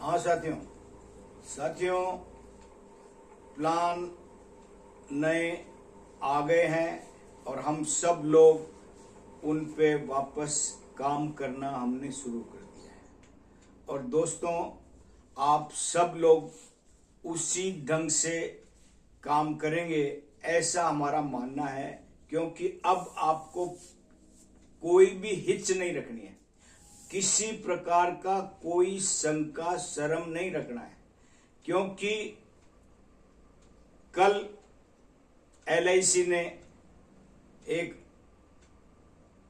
हाँ साथियों प्लान नए आ गए हैं और हम सब लोग उन पे वापस काम करना हमने शुरू कर दिया है। और दोस्तों, आप सब लोग उसी ढंग से काम करेंगे ऐसा हमारा मानना है, क्योंकि अब आपको कोई भी हिच नहीं रखनी है, किसी प्रकार का कोई शंका शर्म नहीं रखना है। क्योंकि कल LIC ने एक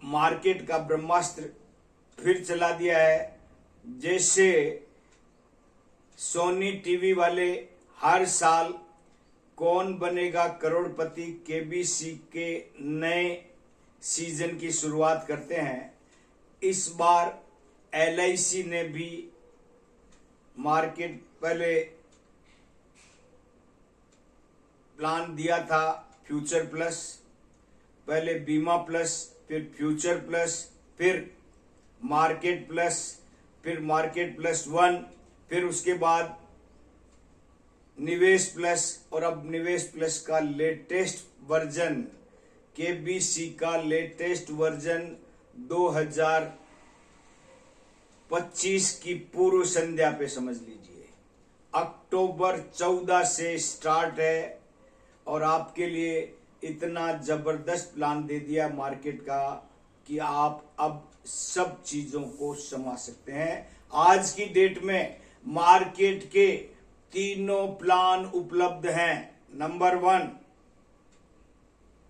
मार्केट का ब्रह्मास्त्र फिर चला दिया है। जैसे सोनी टीवी वाले हर साल कौन बनेगा करोड़पति KBC के नए सीजन की शुरुआत करते हैं, इस बार LIC ने भी मार्केट पहले प्लान दिया था फ्यूचर प्लस, पहले बीमा प्लस, फिर फ्यूचर प्लस, फिर मार्केट प्लस, फिर मार्केट प्लस 1, फिर उसके बाद निवेश प्लस, और अब निवेश प्लस का लेटेस्ट वर्जन KBC का लेटेस्ट वर्जन 2025 की पूर्व संध्या पे समझ लीजिए अक्टूबर 14 से स्टार्ट है। और आपके लिए इतना जबरदस्त प्लान दे दिया मार्केट का कि आप अब सब चीजों को समझ सकते हैं। आज की डेट में मार्केट के तीनों प्लान उपलब्ध हैं। नंबर 1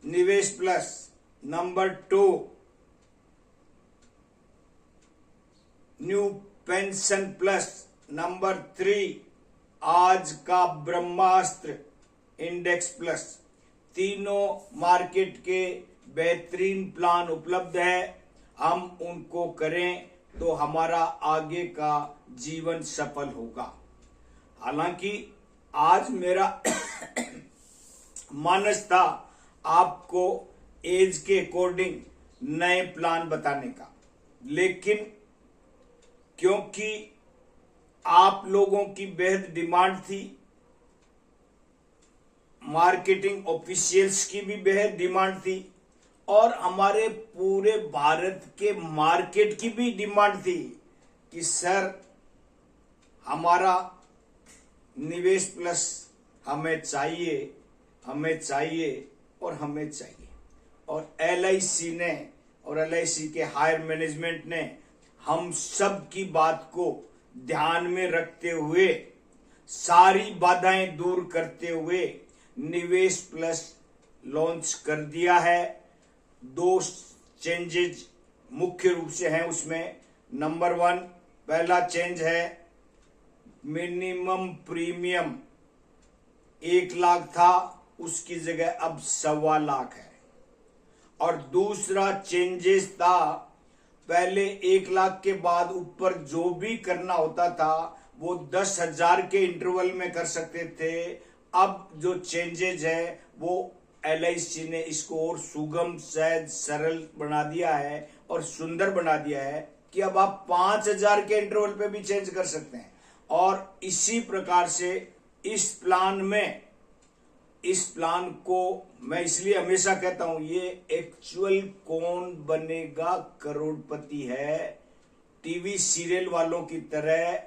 निवेश plus, number 2 new pension plus, number 3 आज का ब्रह्मास्त्र इंडेक्स प्लस। तीनों मार्केट के बेहतरीन प्लान उपलब्ध है। हम उनको करें तो हमारा आगे का जीवन सफल होगा। हालांकि आज मेरा मानस था आपको एज के अकॉर्डिंग नए प्लान बताने का, लेकिन क्योंकि आप लोगों की बेहद डिमांड थी, मार्केटिंग ऑफिशियल्स की भी बेहद डिमांड थी, और हमारे पूरे भारत के मार्केट की भी डिमांड थी कि सर हमारा निवेश प्लस हमें चाहिए और हमें चाहिए। और LIC ने और LIC के हायर मैनेजमेंट ने हम सब की बात को ध्यान में रखते हुए, सारी बाधाएं दूर करते हुए निवेश प्लस लॉन्च कर दिया है। 2 चेंजेज मुख्य रूप से हैं उसमें। नंबर 1 पहला चेंज है मिनिमम प्रीमियम 1 लाख था, उसकी जगह अब 1.25 लाख है। और दूसरा चेंजेस था, पहले 1 लाख के बाद ऊपर जो भी करना होता था वो 10,000 के इंटरवल में कर सकते थे। अब जो चेंजेज है वो LIC ने इसको और सुगम, सहज, सरल बना दिया है और सुंदर बना दिया है कि अब आप 5,000 के इंटरवल पे भी चेंज कर सकते हैं। और इसी प्रकार से इस प्लान को मैं इसलिए हमेशा कहता हूं, ये एक्चुअल कौन बनेगा करोड़पति है, टीवी सीरियल वालों की तरह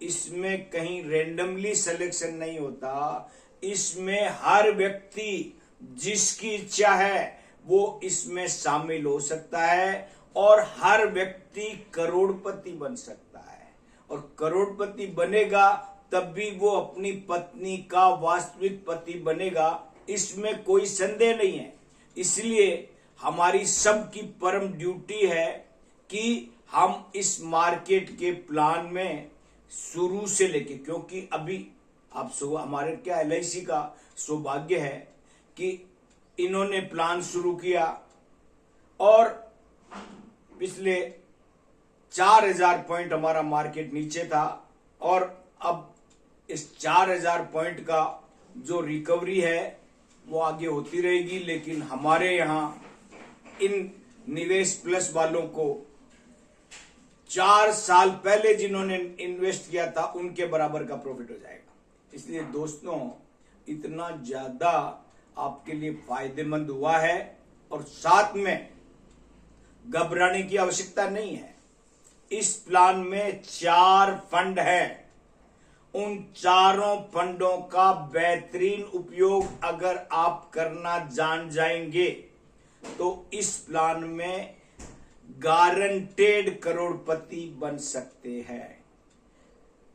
इसमें कहीं रेंडमली सिलेक्शन नहीं होता। इसमें हर व्यक्ति जिसकी इच्छा है वो इसमें शामिल हो सकता है और हर व्यक्ति करोड़पति बन सकता है। और करोड़पति बनेगा तब भी वो अपनी पत्नी का वास्तविक पति बनेगा, इसमें कोई संदेह नहीं है। इसलिए हमारी सबकी परम ड्यूटी है कि हम इस मार्केट के प्लान में शुरू से लेके, क्योंकि अभी आप हमारे क्या LIC का सौभाग्य है कि इन्होंने प्लान शुरू किया और पिछले 4,000 पॉइंट हमारा मार्केट नीचे था, और अब इस 4,000 पॉइंट का जो रिकवरी है वो आगे होती रहेगी। लेकिन हमारे यहाँ इन निवेश प्लस वालों को 4 साल पहले जिन्होंने इन्वेस्ट किया था उनके बराबर का प्रॉफिट हो जाएगा। इसलिए दोस्तों, इतना ज्यादा आपके लिए फायदेमंद हुआ है और साथ में घबराने की आवश्यकता नहीं है। इस प्लान में 4 फंड है। उन चारों फंडों का बेहतरीन उपयोग अगर आप करना जान जाएंगे तो इस प्लान में गारंटेड करोड़पति बन सकते हैं।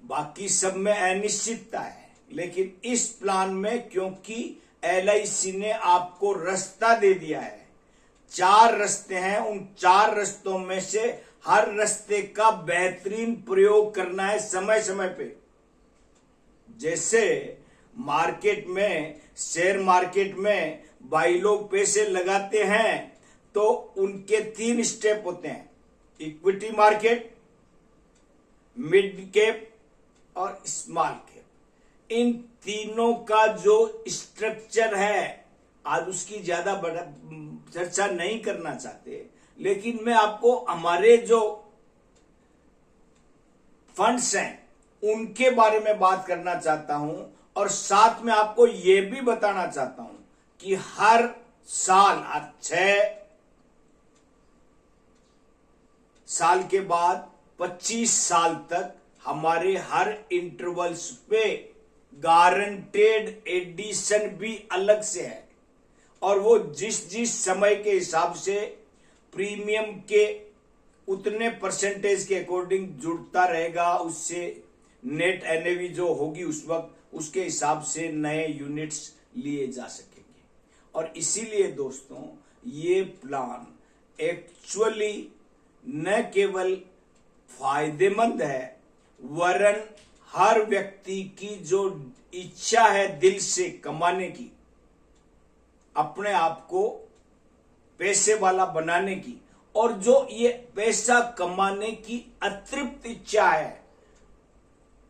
बाकी सब में अनिश्चितता है, लेकिन इस प्लान में क्योंकि LIC ने आपको रास्ता दे दिया है, 4 रास्ते हैं, उन 4 रास्तों में से हर रास्ते का बेहतरीन प्रयोग करना है समय समय पे। जैसे मार्केट में, शेयर मार्केट में भाई लोग पैसे लगाते हैं तो उनके 3 स्टेप होते हैं, इक्विटी मार्केट, मिड कैप और स्मॉल कैप। इन तीनों का जो स्ट्रक्चर है, आज उसकी ज्यादा चर्चा नहीं करना चाहते, लेकिन मैं आपको हमारे जो फंड्स हैं उनके बारे में बात करना चाहता हूं और साथ में आपको यह भी बताना चाहता हूं कि हर साल 6 साल के बाद 25 साल तक हमारे हर इंटरवल्स पे गारंटेड एडिशन भी अलग से है और वो जिस जिस समय के हिसाब से प्रीमियम के उतने परसेंटेज के अकॉर्डिंग जुड़ता रहेगा, उससे नेट एनएवी जो होगी उस वक्त उसके हिसाब से नए यूनिट्स लिए जा सकेंगे। और इसीलिए दोस्तों, ये प्लान एक्चुअली न केवल फायदेमंद है वरन हर व्यक्ति की जो इच्छा है दिल से कमाने की, अपने आप को पैसे वाला बनाने की, और जो ये पैसा कमाने की अतृप्त इच्छा है,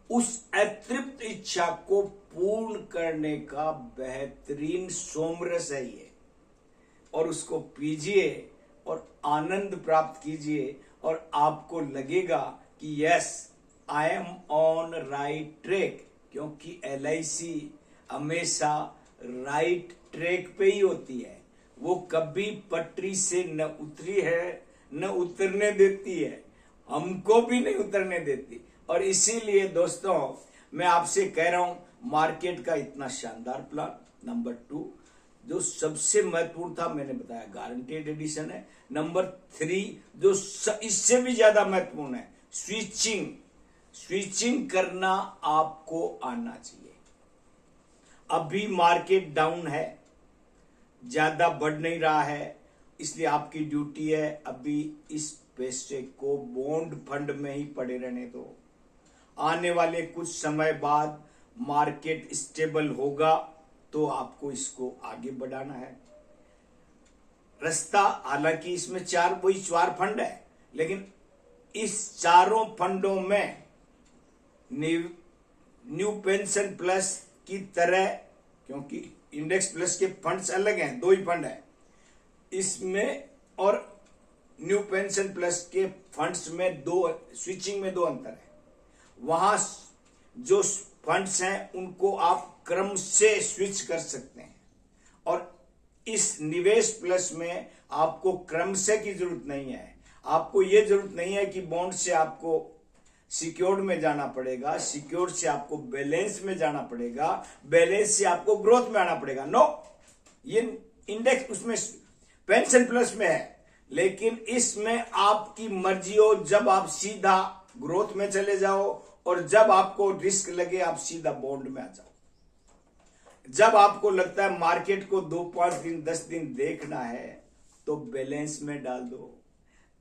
उस अतृप्त इच्छा को पूर्ण करने का बेहतरीन सोमरस है ये। और उसको पीजिए और आनंद प्राप्त कीजिए और आपको लगेगा कि yes, I am on right track, क्योंकि LIC हमेशा राइट ट्रैक पे ही होती है। वो कभी पटरी से न उतरी है न उतरने देती है, हमको भी नहीं उतरने देती। और इसीलिए दोस्तों, मैं आपसे कह रहा हूं, मार्केट का इतना शानदार प्लान। नंबर 2 जो सबसे महत्वपूर्ण था, मैंने बताया गारंटेड एडिशन है। नंबर 3 जो इससे भी ज्यादा महत्वपूर्ण है, स्विचिंग करना आपको आना चाहिए। अभी मार्केट डाउन है, ज्यादा बढ़ नहीं रहा है, इसलिए आपकी ड्यूटी है अभी इस पैसे को बॉन्ड फंड में ही पड़े रहने दो। आने वाले कुछ समय बाद मार्केट स्टेबल होगा तो आपको इसको आगे बढ़ाना है। रास्ता, हालांकि इसमें 4 फंड है, लेकिन इस चारों फंडों में न्यू पेंशन प्लस की तरह, क्योंकि इंडेक्स प्लस के फंड्स अलग हैं, 2 ही फंड है इसमें, और न्यू पेंशन प्लस के फंड्स में स्विचिंग में 2 अंतर है। वहां जो फंड्स हैं उनको आप क्रम से स्विच कर सकते हैं, और इस निवेश प्लस में आपको क्रम से की जरूरत नहीं है। आपको यह जरूरत नहीं है कि बॉन्ड से आपको सिक्योर्ड में जाना पड़ेगा, सिक्योर्ड से आपको बैलेंस में जाना पड़ेगा, बैलेंस से आपको ग्रोथ में आना पड़ेगा। नो, ये इंडेक्स उसमें पेंशन प्लस में है, लेकिन इसमें आपकी मर्जी हो, जब आप सीधा ग्रोथ में चले जाओ और जब आपको रिस्क लगे आप सीधा बॉन्ड में आ जाओ। जब आपको लगता है मार्केट को 2-5 दिन 10 दिन देखना है तो बैलेंस में डाल दो।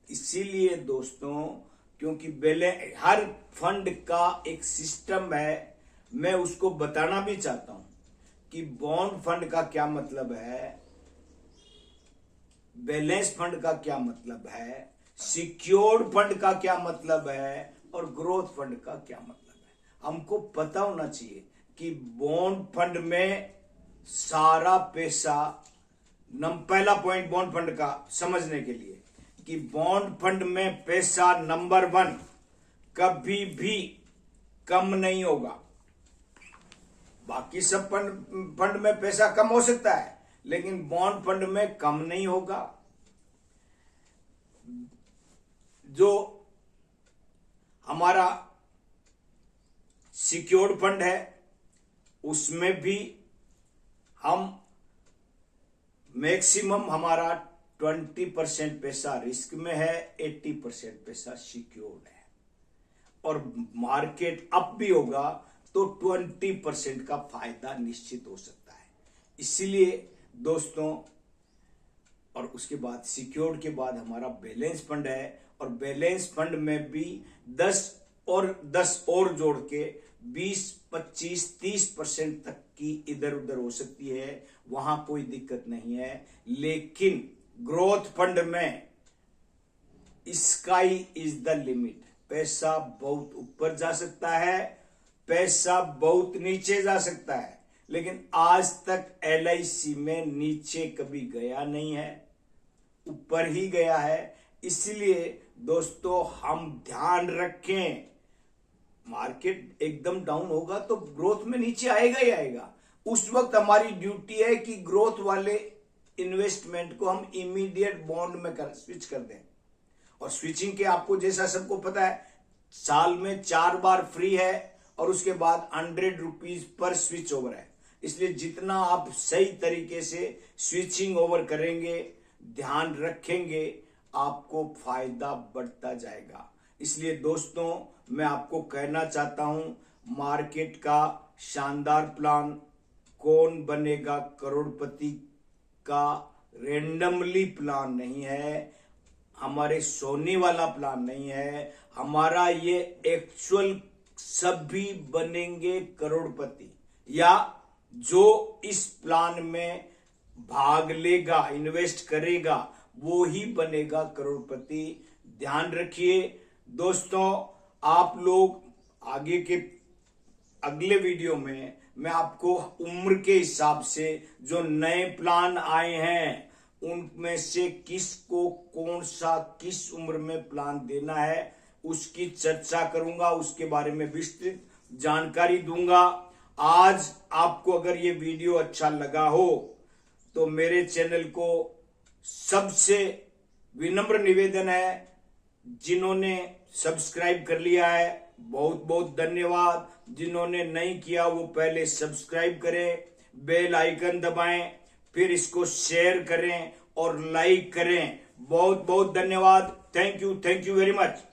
इसीलिए दोस्तों, क्योंकि हर फंड का एक सिस्टम है, मैं उसको बताना भी चाहता हूं कि बॉन्ड फंड का क्या मतलब है, बैलेंस फंड का क्या मतलब है, सिक्योर्ड फंड का क्या मतलब है और ग्रोथ फंड का क्या मतलब है। हमको पता होना चाहिए कि बॉन्ड फंड में सारा पैसा, पहला पॉइंट बॉन्ड फंड का समझने के लिए कि बॉन्ड फंड में पैसा नंबर 1 कभी भी कम नहीं होगा। बाकी सब फंड में पैसा कम हो सकता है, लेकिन बॉन्ड फंड में कम नहीं होगा। जो हमारा सिक्योर्ड फंड है उसमें भी हम मैक्सिमम हमारा 20% पैसा रिस्क में है, 80% पैसा सिक्योर्ड है। और मार्केट अप भी होगा तो 20% का फायदा निश्चित हो सकता है। इसीलिए दोस्तों, और उसके बाद सिक्योर्ड के बाद हमारा बैलेंस फंड है, और बैलेंस फंड में भी 10 और जोड़ के 20, 25, 30% तक की इधर उधर हो सकती है, वहां कोई दिक्कत नहीं है। लेकिन ग्रोथ फंड में स्काई इज द लिमिट। पैसा बहुत ऊपर जा सकता है, पैसा बहुत नीचे जा सकता है, लेकिन आज तक LIC में नीचे कभी गया नहीं है, ऊपर ही गया है। इसलिए दोस्तों हम ध्यान रखें, मार्केट एकदम डाउन होगा तो ग्रोथ में नीचे आएगा ही आएगा। उस वक्त हमारी ड्यूटी है कि ग्रोथ वाले इन्वेस्टमेंट को हम इमीडिएट बॉन्ड में स्विच कर दें। और स्विचिंग के आपको जैसा सबको पता है, साल में 4 बार फ्री है और उसके बाद 100 रुपीज पर स्विच ओवर है। इसलिए जितना आप सही तरीके से स्विचिंग ओवर करेंगे, ध्यान रखेंगे, आपको फायदा बढ़ता जाएगा। इसलिए दोस्तों मैं आपको कहना चाहता हूं, मार्केट का शानदार प्लान कौन बनेगा करोड़पति का रेंडमली प्लान नहीं है, हमारे सोने वाला प्लान नहीं है। हमारा ये एक्चुअल सभी बनेंगे करोड़पति, या जो इस प्लान में भाग लेगा, इन्वेस्ट करेगा, वो ही बनेगा करोड़पति। ध्यान रखिए दोस्तों, आप लोग आगे के अगले वीडियो में मैं आपको उम्र के हिसाब से जो नए प्लान आए हैं उनमें से किसको कौन सा किस उम्र में प्लान देना है उसकी चर्चा करूंगा, उसके बारे में विस्तृत जानकारी दूंगा। आज आपको अगर ये वीडियो अच्छा लगा हो तो मेरे चैनल को सबसे विनम्र निवेदन है, जिन्होंने सब्सक्राइब कर लिया है बहुत बहुत धन्यवाद, जिन्होंने नहीं किया वो पहले सब्सक्राइब करें, बेल आइकन दबाएं, फिर इसको शेयर करें और लाइक करें। बहुत बहुत धन्यवाद। Thank you very much.